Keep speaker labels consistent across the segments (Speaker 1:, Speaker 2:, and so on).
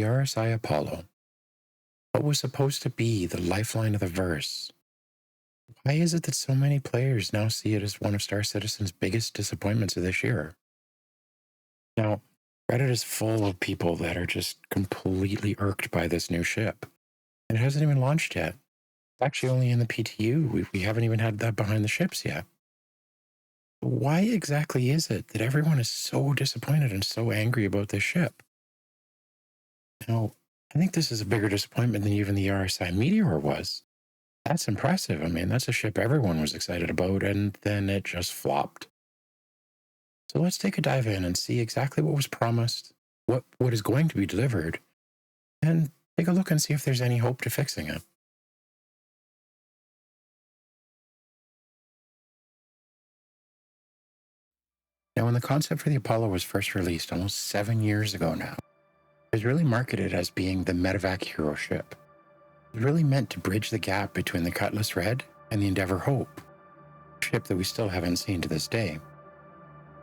Speaker 1: The RSI Apollo. What was supposed to be the lifeline of the verse? Why is it that so many players now see it as one of Star Citizen's biggest disappointments of this year? Now, Reddit is full of people that are just completely irked by this new ship. And it hasn't even launched yet. It's actually only in the PTU. We haven't even had that behind the ships yet. Why exactly is it that everyone is so disappointed and so angry about this ship? Now, I think this is a bigger disappointment than even the RSI Meteor was. That's impressive. I mean, that's a ship everyone was excited about, and then it just flopped. So let's take a dive in and see exactly what was promised, what is going to be delivered, and take a look and see if there's any hope to fixing it. Now, when the concept for the Apollo was first released almost 7 years ago now, it was really marketed as being the medevac hero ship. It was really meant to bridge the gap between the Cutlass Red and the Endeavour Hope, a ship that we still haven't seen to this day.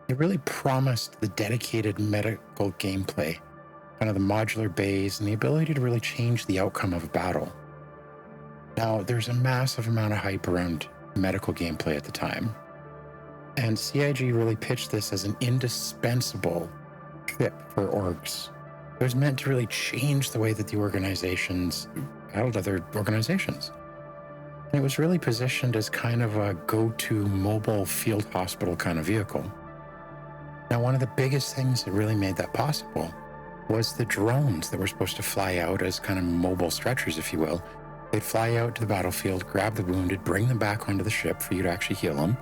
Speaker 1: It really promised the dedicated medical gameplay, kind of the modular bays, and the ability to really change the outcome of a battle. Now, there's a massive amount of hype around medical gameplay at the time, and CIG really pitched this as an indispensable ship for orgs. It was meant to really change the way that the organizations battled other organizations. And it was really positioned as kind of a go-to mobile field hospital kind of vehicle. Now, one of the biggest things that really made that possible was the drones that were supposed to fly out as kind of mobile stretchers, if you will. They'd fly out to the battlefield, grab the wounded, bring them back onto the ship for you to actually heal them,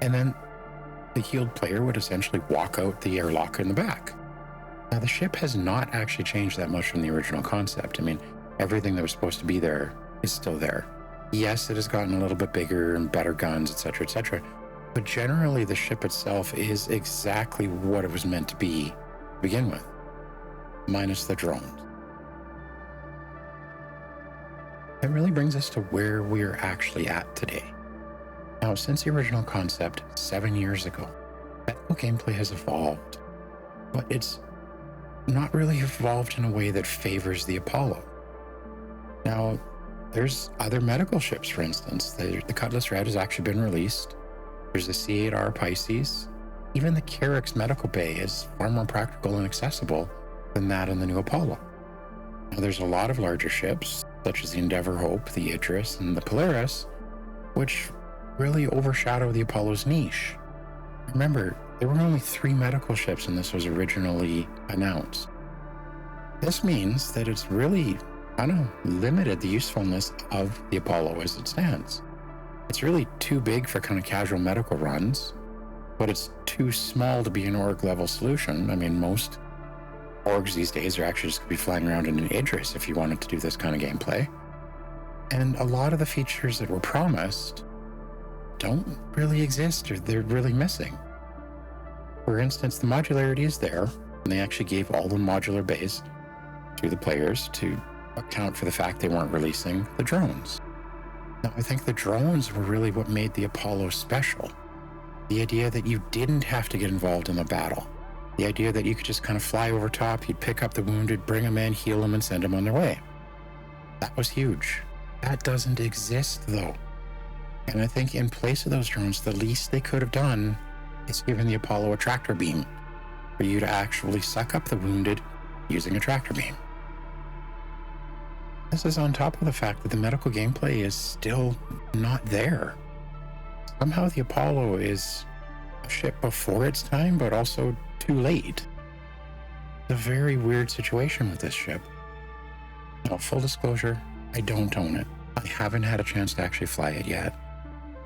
Speaker 1: and then the healed player would essentially walk out the airlock in the back. Now, the ship has not actually changed that much from the original concept. I mean, everything that was supposed to be there is still there. Yes, it has gotten a little bit bigger and better guns, etc., etc., but generally the ship itself is exactly what it was meant to be to begin with, minus the drones. That really brings us to where we're actually at today. Now, since the original concept 7 years ago, medical gameplay has evolved, but it's not really evolved in a way that favors the Apollo. Now, there's other medical ships, for instance. The Cutlass Red has actually been released. There's the C8R Pisces. Even the Carrack's medical bay is far more practical and accessible than that in the new Apollo. Now, there's a lot of larger ships, such as the Endeavour Hope, the Idris, and the Polaris, which really overshadow the Apollo's niche. Remember, there were only 3 medical ships when this was originally announced. This means that it's really kind of limited the usefulness of the Apollo as it stands. It's really too big for kind of casual medical runs, but it's too small to be an org level solution. I mean, most orgs these days are actually just going to be flying around in an Idris if you wanted to do this kind of gameplay. And a lot of the features that were promised don't really exist, or they're really missing. For instance, the modularity is there, and they actually gave all the modular bays to the players to account for the fact they weren't releasing the drones. Now, I think the drones were really what made the Apollo special. The idea that you didn't have to get involved in the battle. The idea that you could just kind of fly over top, you'd pick up the wounded, bring them in, heal them, and send them on their way. That was huge. That doesn't exist, though. And I think in place of those drones, the least they could have done is given the Apollo a tractor beam for you to actually suck up the wounded using a tractor beam. This is on top of the fact that the medical gameplay is still not there. Somehow the Apollo is a ship before its time, but also too late. It's a very weird situation with this ship. Now, full disclosure, I don't own it. I haven't had a chance to actually fly it yet.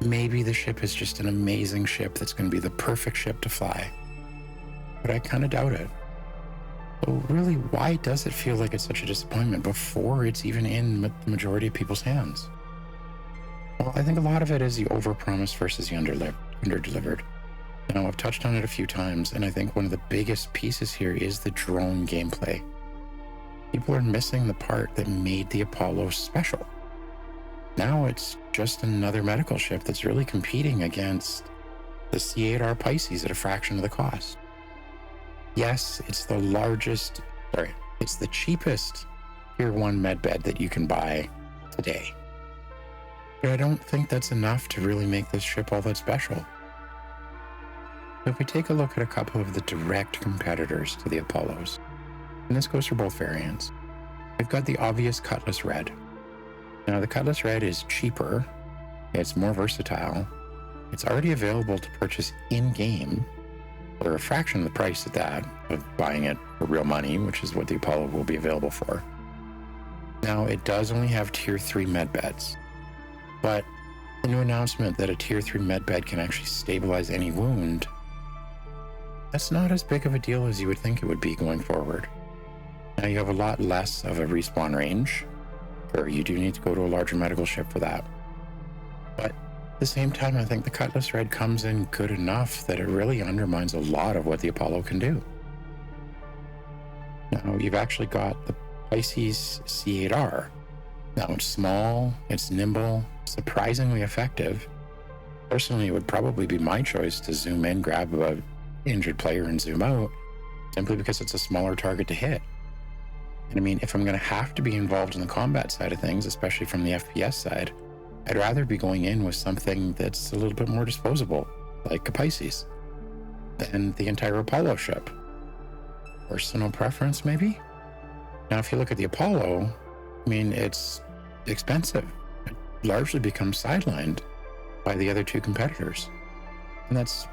Speaker 1: Maybe the ship is just an amazing ship that's going to be the perfect ship to fly, but I kind of doubt it. So really, why does it feel like it's such a disappointment before it's even in the majority of people's hands? Well, I think a lot of it is the overpromise versus the underdelivered. Now, I've touched on it a few times, and I think one of the biggest pieces here is the drone gameplay. People are missing the part that made the Apollo special. Now it's just another medical ship that's really competing against the C8R Pisces at a fraction of the cost. Yes, it's the largest, It's the cheapest tier 1 medbed that you can buy today. But I don't think that's enough to really make this ship all that special. If we take a look at a couple of the direct competitors to the Apollos, and this goes for both variants, we've got the obvious Cutlass Red. Now, the Cutlass Red is cheaper, it's more versatile, it's already available to purchase in-game for a fraction of the price at that of buying it for real money, which is what the Apollo will be available for. Now, it does only have tier 3 medbeds, but the new announcement that a tier 3 medbed can actually stabilize any wound, that's not as big of a deal as you would think it would be going forward. Now, you have a lot less of a respawn range, or you do need to go to a larger medical ship for that. But at the same time, I think the Cutlass Red comes in good enough that it really undermines a lot of what the Apollo can do. Now, you've actually got the Pisces C8R. Now, it's small, it's nimble, surprisingly effective. Personally, it would probably be my choice to zoom in, grab a injured player and zoom out, simply because it's a smaller target to hit. And I mean, if I'm going to have to be involved in the combat side of things, especially from the FPS side, I'd rather be going in with something that's a little bit more disposable, like a Pisces, than the entire Apollo ship. Personal preference, maybe? Now, if you look at the Apollo, I mean, it's expensive. It largely becomes sidelined by the other two competitors. And that's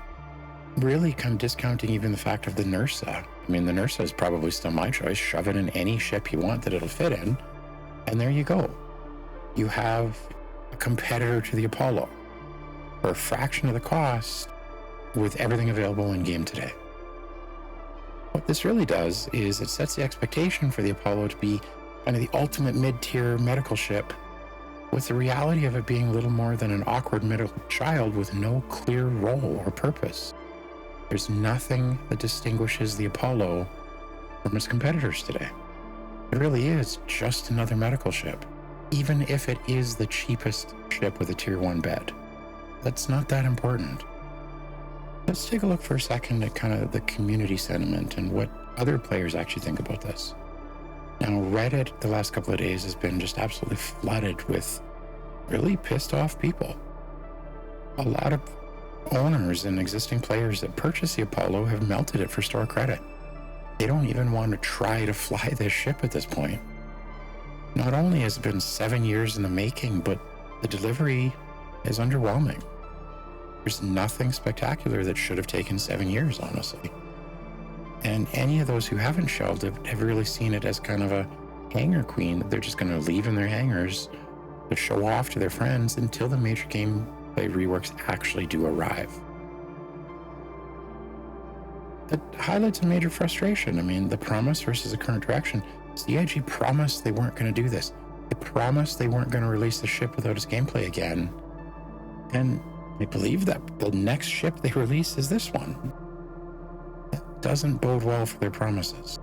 Speaker 1: really kind of discounting even the fact of the Nursa. I mean, the Nursa is probably still my choice. Shove it in any ship you want that it'll fit in, and there you go. You have a competitor to the Apollo for a fraction of the cost with everything available in game today. What this really does is it sets the expectation for the Apollo to be kind of the ultimate mid-tier medical ship, with the reality of it being little more than an awkward middle child with no clear role or purpose. There's nothing that distinguishes the Apollo from its competitors today. It really is just another medical ship, even if it is the cheapest ship with a tier 1 bed. That's not that important. Let's take a look for a second at kind of the community sentiment and what other players actually think about this. Now, Reddit the last couple of days has been just absolutely flooded with really pissed off people. A lot of owners and existing players that purchase the Apollo have melted it for store credit. They don't even want to try to fly this ship at this point. Not only has it been 7 years in the making, but the delivery is underwhelming. There's nothing spectacular that should have taken 7 years, honestly. And any of those who haven't shelved it have really seen it as kind of a hangar queen that they're just going to leave in their hangars to show off to their friends until the major gameplay reworks actually do arrive. It highlights a major frustration. I mean, the promise versus the current direction. CIG promised they weren't going to do this. They promised they weren't going to release the ship without its gameplay again. And they believe that the next ship they release is this one. That doesn't bode well for their promises.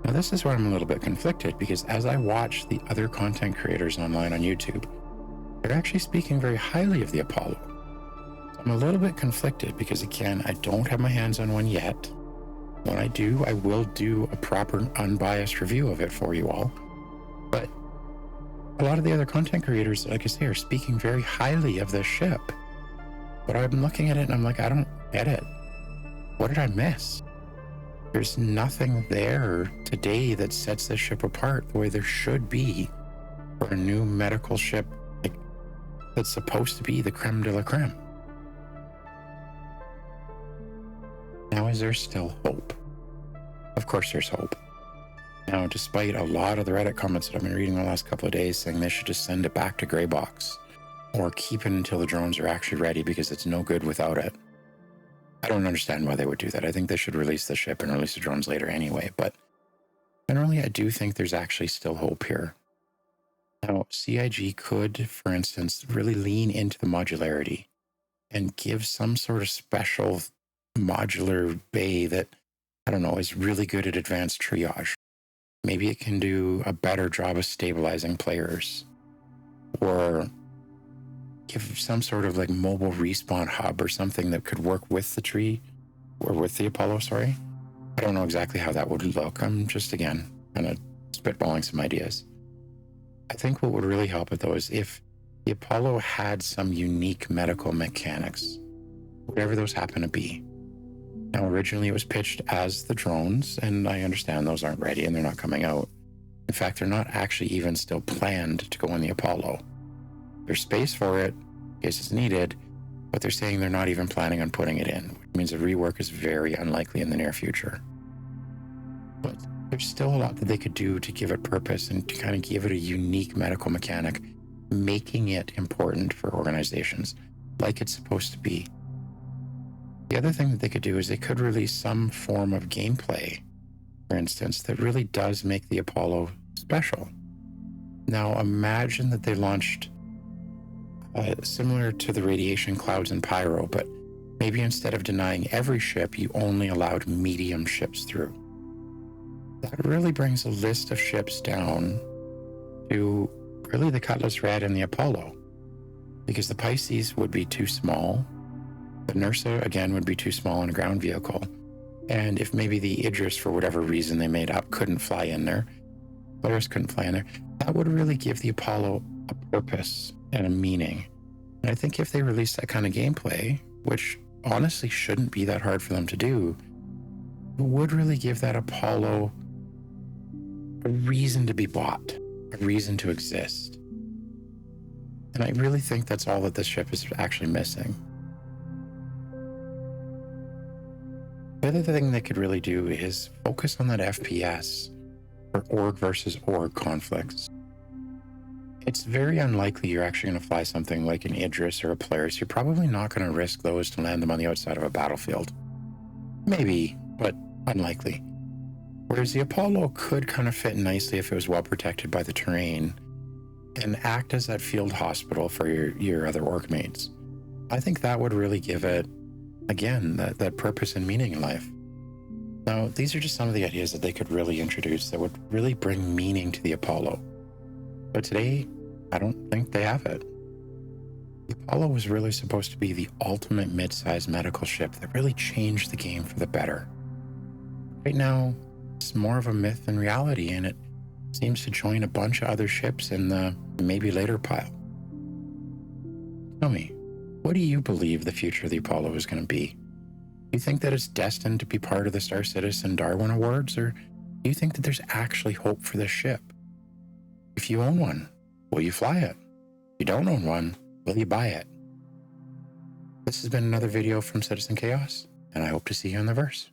Speaker 1: Now, this is where I'm a little bit conflicted, because as I watch the other content creators online on YouTube, they're actually speaking very highly of the Apollo. So I'm a little bit conflicted because, again, I don't have my hands on one yet. When I do, I will do a proper, unbiased review of it for you all. But a lot of the other content creators, like I say, are speaking very highly of this ship. But I'm looking at it and I'm like, I don't get it. What did I miss? There's nothing there today that sets this ship apart the way there should be for a new medical ship that's supposed to be the creme de la creme. Now, is there still hope? Of course there's hope. Now, despite a lot of the Reddit comments that I've been reading the last couple of days saying they should just send it back to Grey Box or keep it until the drones are actually ready because it's no good without it, I don't understand why they would do that. I think they should release the ship and release the drones later anyway, but generally I do think there's actually still hope here. Now, CIG could, for instance, really lean into the modularity and give some sort of special modular bay that, I don't know, is really good at advanced triage. Maybe it can do a better job of stabilizing players, or give some sort of like mobile respawn hub or something that could work with the tree, or with the Apollo, sorry. I don't know exactly how that would look. I'm just, again, kind of spitballing some ideas. I think what would really help it, though, is if the Apollo had some unique medical mechanics, whatever those happen to be. Now, originally it was pitched as the drones, and I understand those aren't ready and they're not coming out. In fact, they're not actually even still planned to go in the Apollo. There's space for it in case it's needed, but they're saying they're not even planning on putting it in, which means a rework is very unlikely in the near future. But there's still a lot that they could do to give it purpose and to kind of give it a unique medical mechanic, making it important for organizations like it's supposed to be. The other thing that they could do is they could release some form of gameplay, for instance, that really does make the Apollo special. Now, imagine that they launched similar to the radiation clouds and pyro, but maybe instead of denying every ship, you only allowed medium ships through. That really brings a list of ships down to really the Cutlass Red and the Apollo, because the Pisces would be too small. The Nursa, again, would be too small in a ground vehicle. And if maybe the Idris, for whatever reason they made up, couldn't fly in there, Polaris couldn't fly in there, that would really give the Apollo a purpose and a meaning. And I think if they released that kind of gameplay, which honestly shouldn't be that hard for them to do, it would really give that Apollo a reason to be bought, a reason to exist. And I really think that's all that this ship is actually missing. The other thing they could really do is focus on that FPS for org versus org conflicts. It's very unlikely you're actually going to fly something like an Idris or a Polaris. You're probably not going to risk those to land them on the outside of a battlefield. Maybe, but unlikely. Whereas the Apollo could kind of fit nicely if it was well protected by the terrain and act as that field hospital for your other org mates. I think that would really give it, again, that purpose and meaning in life. Now, these are just some of the ideas that they could really introduce that would really bring meaning to the Apollo. But today, I don't think they have it. The Apollo was really supposed to be the ultimate mid-sized medical ship that really changed the game for the better. Right now, it's more of a myth than reality, and it seems to join a bunch of other ships in the maybe later pile. Tell me, what do you believe the future of the Apollo is going to be? Do you think that it's destined to be part of the Star Citizen Darwin Awards, or do you think that there's actually hope for this ship? If you own one, will you fly it? If you don't own one, will you buy it? This has been another video from Citizen Chaos, and I hope to see you in the verse.